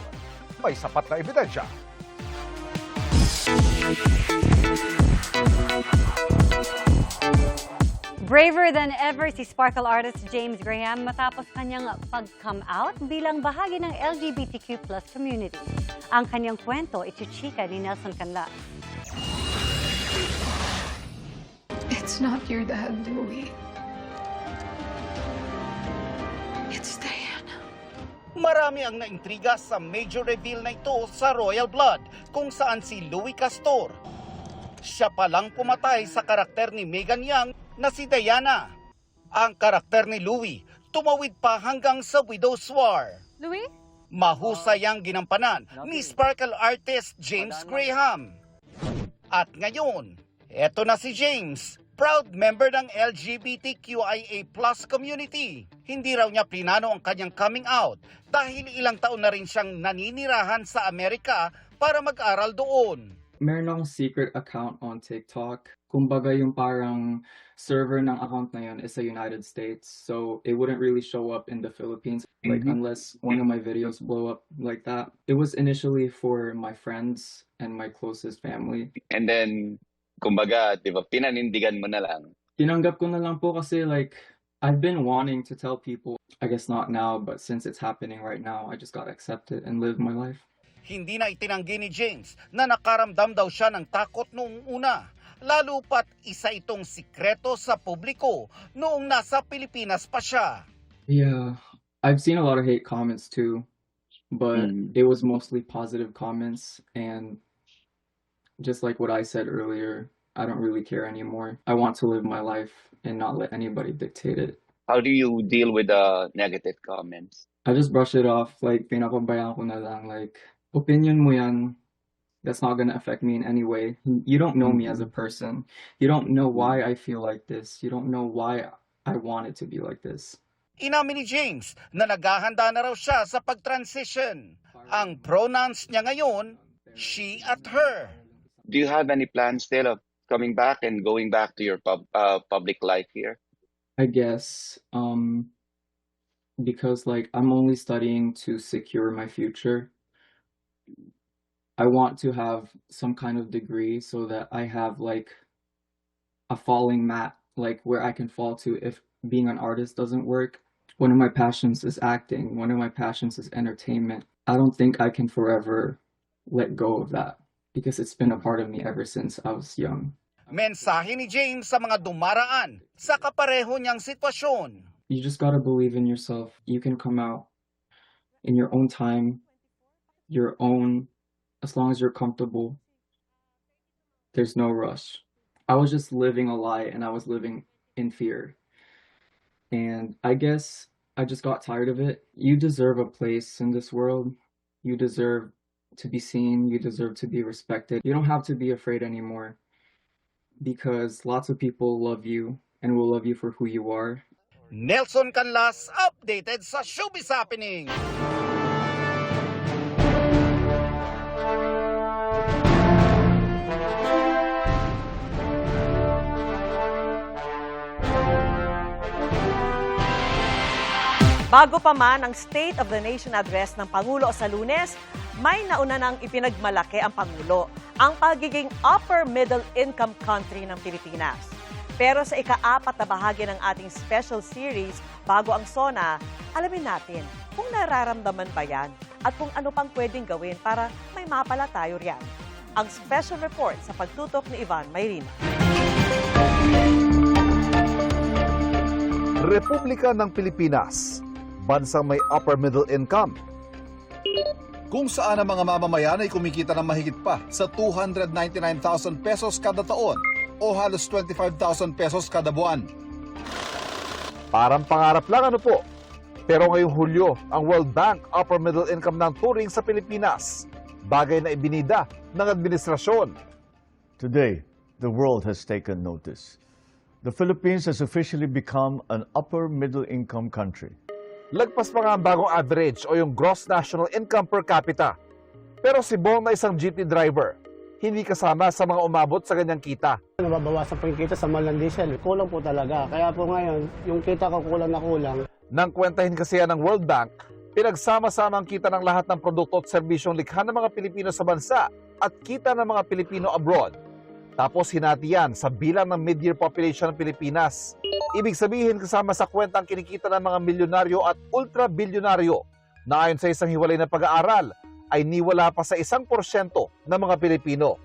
may sapat na ebidensya. Braver than ever si sparkle artist James Graham matapos kanyang pag-come out bilang bahagi ng LGBTQ+ community. Ang kanyang kwento ichichika ni Nelson Canlas. It's not your dad, Louie. It's Diana. Marami ang naintriga sa major reveal na ito sa Royal Blood kung saan si Louie Castor. Siya palang pumatay sa karakter ni Megan Young na si Diana. Ang karakter ni Louie tumawid pa hanggang sa Widow's War. Louie? Mahusay ang ginampanan ni sparkle artist James Graham. At ngayon, eto na si James, proud member ng LGBTQIA+ community. Hindi raw niya plinano ang kanyang coming out dahil ilang taon na rin siyang naninirahan sa Amerika para mag-aral doon. Meron akong secret account on TikTok. Kumbaga yung parang server ng account na yun is sa United States. So it wouldn't really show up in the Philippines like unless one of my videos blow up like that. It was initially for my friends and my closest family. And then, kumbaga, di ba, pinanindigan mo na lang. Tinanggap ko na lang po kasi like, I've been wanting to tell people, I guess not now, but since it's happening right now, I just gotta accept it and live my life. Hindi na itinanggi ni James na nakaramdam daw siya ng takot noong una. Lalo pat isa itong sikreto sa publiko noong nasa Pilipinas pa siya. Yeah, I've seen a lot of hate comments too, but it was mostly positive comments, and just like what I said earlier, I don't really care anymore. I want to live my life and not let anybody dictate it. How do you deal with the negative comments? I just brush it off, like pinapabayaan ko na lang, like opinion mo yan, that's not gonna affect me in any way. You don't know me as a person. You don't know why I feel like this. You don't know why I want it to be like this. Inamin ni James na naghahanda na raw siya sa pag-transition. Ang pronouns niya ngayon, she at her. Do you have any plans still of coming back and going back to your public life here? I guess, because like I'm only studying to secure my future. I want to have some kind of degree so that I have like a falling mat, like where I can fall to if being an artist doesn't work. One of my passions is acting. One of my passions is entertainment. I don't think I can forever let go of that. because it's been a part of me ever since I was young. Mensahe ni James sa mga dumaraan sa kapareho niyang sitwasyon. You just gotta believe in yourself. You can come out in your own time, as long as you're comfortable. There's no rush. I was just living a lie and I was living in fear. And I guess I just got tired of it. You deserve a place in this world. You deserve to be seen. You deserve to be respected. You don't have to be afraid anymore because lots of people love you and will love you for who you are. Nelson Canlas, updated sa Showbiz Happening. Bago pa man ang State of the Nation Address ng Pangulo sa Lunes, may nauna nang ipinagmalaki ang Pangulo, ang pagiging upper middle income country ng Pilipinas. Pero sa ika-4 na bahagi ng ating special series, Bago ang SONA, alamin natin kung nararamdaman ba yan at kung ano pang pwedeng gawin para may mapala tayo riyan. Ang special report sa pagtutok ni Ivan Mayrina. Republika ng Pilipinas, bansang may upper middle income, kung saan ang mga mamamayan ay kumikita ng mahigit pa sa 299,000 pesos kada taon o halos 25,000 pesos kada buwan. Parang pangarap lang ano po. Pero ngayong Hulyo, ang World Bank upper middle income ng turing sa Pilipinas, bagay na ibinida ng administrasyon. Today, the world has taken notice. The Philippines has officially become an upper middle income country. Lagpas pa nga ang bagong average o yung gross national income per capita. Pero si Bong na isang jeepney driver, hindi kasama sa mga umabot sa ganyang kita. Nababawasan po yung kita sa mahal ng diesel. Kulang po talaga. Kaya po ngayon, yung kita ko kulang na kulang. Nang kwentahin kasi yan ng World Bank, pinagsama-sama ang kita ng lahat ng produkto at serbisyong likha ng mga Pilipino sa bansa at kita ng mga Pilipino abroad. Tapos hinati yan sa bilang ng mid-year population ng Pilipinas. Ibig sabihin kasama sa kwenta ang kinikita ng mga milyonaryo at ultra-bilyonaryo na ayon sa isang hiwalay na pag-aaral ay niwala pa sa 1% ng mga Pilipino.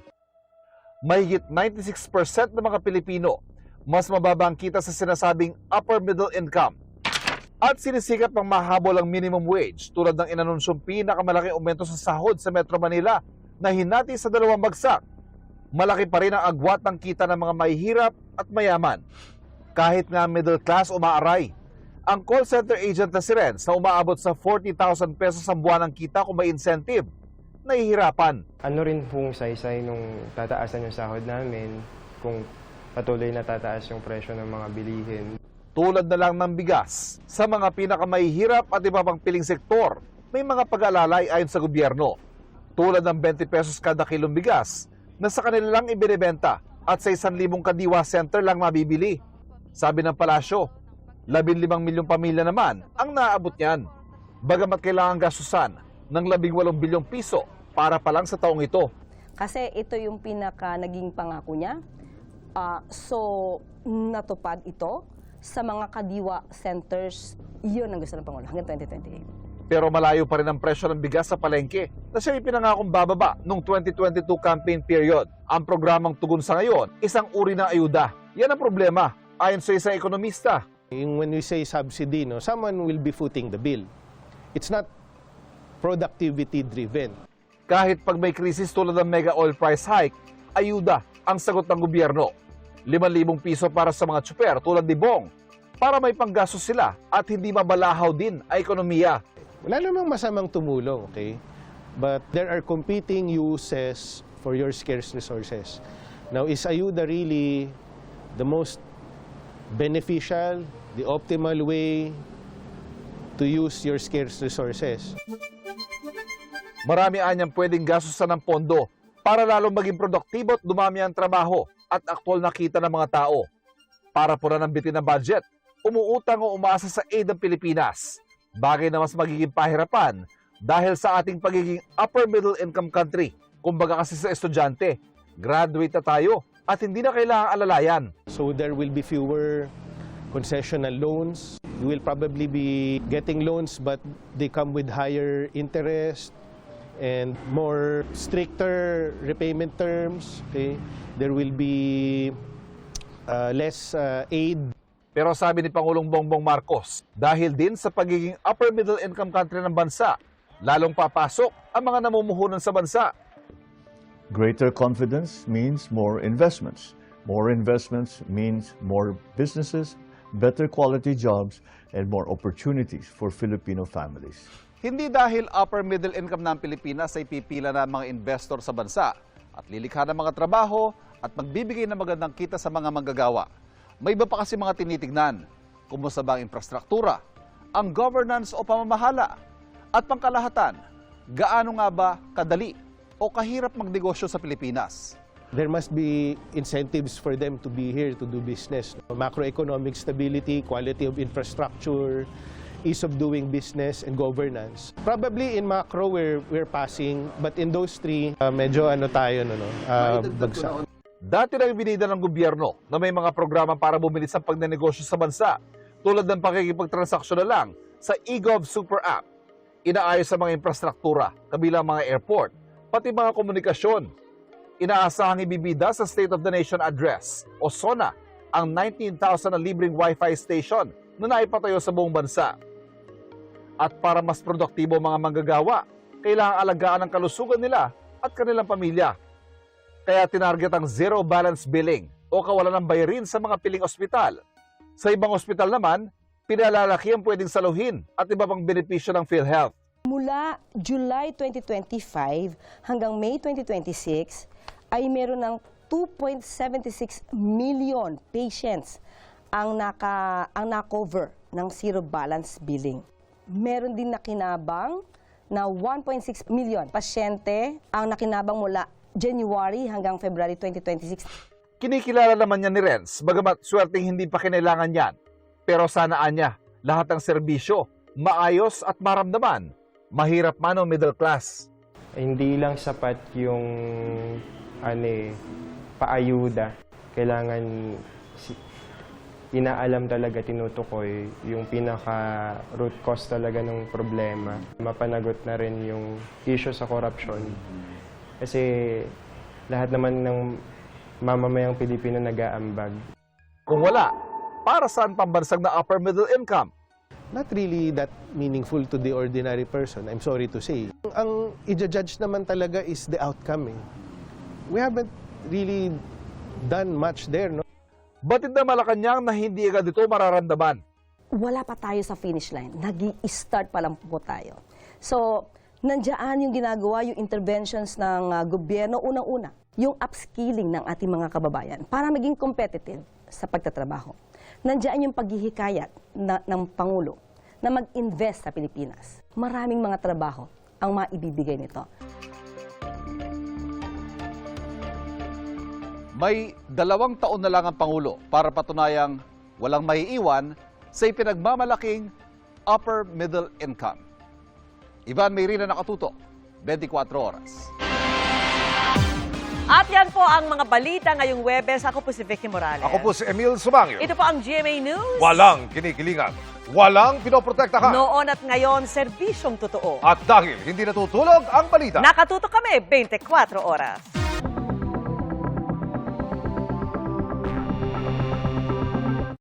Mahigit 96% ng mga Pilipino mas mababa ang kita sa sinasabing upper middle income. At sinisikap ng mahabol ang minimum wage tulad ng inanunsyong pinakamalaking aumento sa sahod sa Metro Manila na hinati sa 2 bagsak. Malaki pa rin ang agwat ng kita ng mga mahihirap at mayaman. Kahit nga middle class umaaray. Ang call center agent na si Renz na umaabot sa 40,000 pesos ang buwan ng kita kung may incentive, nahihirapan. Ano rin pong saysay nung tataasan yung sahod namin kung patuloy na tataas yung presyo ng mga bilihin. Tulad na lang ng bigas, sa mga pinakamahihirap at iba pang piling sektor, may mga pag-alalay ayon sa gobyerno. Tulad ng 20 pesos kada kilong bigas, na sa kanila lang ibinebenta at sa 1,000 kadiwa center lang mabibili. Sabi ng palasyo, 15 milyong pamilya naman ang naaabot niyan. Bagamat kailangan gastusan ng 18 bilyong piso para pa lang sa taong ito. Kasi ito yung pinaka naging pangako niya. So, natupad ito sa mga kadiwa centers. Yun ang gusto ng Pangulo hanggang 2028. Pero malayo pa rin ang presyo ng bigas sa palengke na siya ipinangakong bababa noong 2022 campaign period. Ang programang tugon sa ngayon, isang uri ng ayuda. Yan ang problema, ayon sa isang ekonomista. When we say subsidy, no, someone will be footing the bill. It's not productivity driven. Kahit pag may krisis tulad ng mega oil price hike, ayuda ang sagot ng gobyerno. 5,000 piso para sa mga tsuper tulad ni Bong para may panggastos sila at hindi mabalahaw din ang ekonomiya. Wala namang masamang tumulong, okay? But there are competing uses for your scarce resources. Now, is ayuda really the most beneficial, the optimal way to use your scarce resources? Marami anyang pwedeng gastusan ng pondo para lalong maging produktibo at dumami ang trabaho at aktwal na kita ng mga tao. Para pura ng bitin ng budget, umuutang o umaasa sa aid ng Pilipinas. Bagay na mas magiging pahirapan dahil sa ating pagiging upper middle income country. Kumbaga kasi sa estudyante, graduate na tayo at hindi na kailangang alalayan. So there will be fewer concessional loans. You will probably be getting loans but they come with higher interest and more stricter repayment terms. Okay? There will be less aid. Pero sabi ni Pangulong Bongbong Marcos, dahil din sa pagiging upper middle income country ng bansa, lalong papasok ang mga namumuhunan sa bansa. Greater confidence means more investments. More investments means more businesses, better quality jobs, and more opportunities for Filipino families. Hindi dahil upper middle income ng Pilipinas ay pipila na mga investor sa bansa at lilikha ng mga trabaho at magbibigay ng magandang kita sa mga manggagawa. May iba pa kasi mga tinitignan. Kumusta ba ang infrastruktura, ang governance o pamamahala, at pangkalahatan, gaano nga ba kadali o kahirap magnegosyo sa Pilipinas? There must be incentives for them to be here to do business. Macroeconomic stability, quality of infrastructure, ease of doing business, and governance. Probably in macro, we're passing, but in those three, medyo tayo, bagsak. Dati na ibinida ng gobyerno na may mga programa para bumilis ang pagnenegosyo sa bansa, tulad ng pakikipagtransaksyon na lang sa eGov Super App. Inaayos sa mga infrastruktura, kabilang mga airport, pati mga komunikasyon. Inaasahang ibibida sa State of the Nation Address o SONA ang 19,000 na libreng Wi-Fi station na naipatayo sa buong bansa. At para mas produktibo mga manggagawa, kailangang alagaan ang kalusugan nila at kanilang pamilya. Kaya tinarget ang zero balance billing o kawalan ng bayarin sa mga piling ospital. Sa ibang ospital naman, pinalalaki ang pwedeng saluhin at iba pang benepisyo ng PhilHealth. Mula July 2025 hanggang May 2026 ay meron ng 2.76 million patients ang na-cover ng zero balance billing. Meron din nakinabang na 1.6 million pasyente ang nakinabang mula January hanggang February 2026. Kinikilala naman niya ni Renz, bagamat swerteng hindi pa kinailangan yan. Pero sanaan niya, lahat ng serbisyo, maayos at maramdaman, mahirap man o middle class. Hindi lang sapat yung paayuda. Kailangan inaalam talaga, tinutukoy yung pinaka root cause talaga ng problema. Mapanagot na rin yung issue sa corruption. Kasi lahat naman ng mamamayang Pilipino nag-aambag. Kung wala, para saan pambansang na upper middle income? Not really that meaningful to the ordinary person, I'm sorry to say. Ang i-judge naman talaga is the outcome. We haven't really done much there, no? Batid na Malacanang na hindi agad ito mararamdaman. Wala pa tayo sa finish line. Nag-i-start pa lang po tayo. So, nandiyan yung ginagawa, yung interventions ng gobyerno, unang-una, yung upskilling ng ating mga kababayan para maging competitive sa pagtatrabaho. Nandiyan yung paghihikayat ng Pangulo na mag-invest sa Pilipinas. Maraming mga trabaho ang maibibigay nito. May 2 taon na lang ang Pangulo para patunayang walang maiiwan sa ipinagmamalaking upper middle income. Ivan Mayrina, nakatutok, 24 oras. At yan po ang mga balita ngayong Webes. Ako po si Vicky Morales. Ako po si Emil Sumangyo. Ito po ang GMA News. Walang kinikilingan, walang pinoprotektahan. Noon at ngayon, serbisyong totoo. At dahil hindi natutulog ang balita, nakatutok kami 24 oras.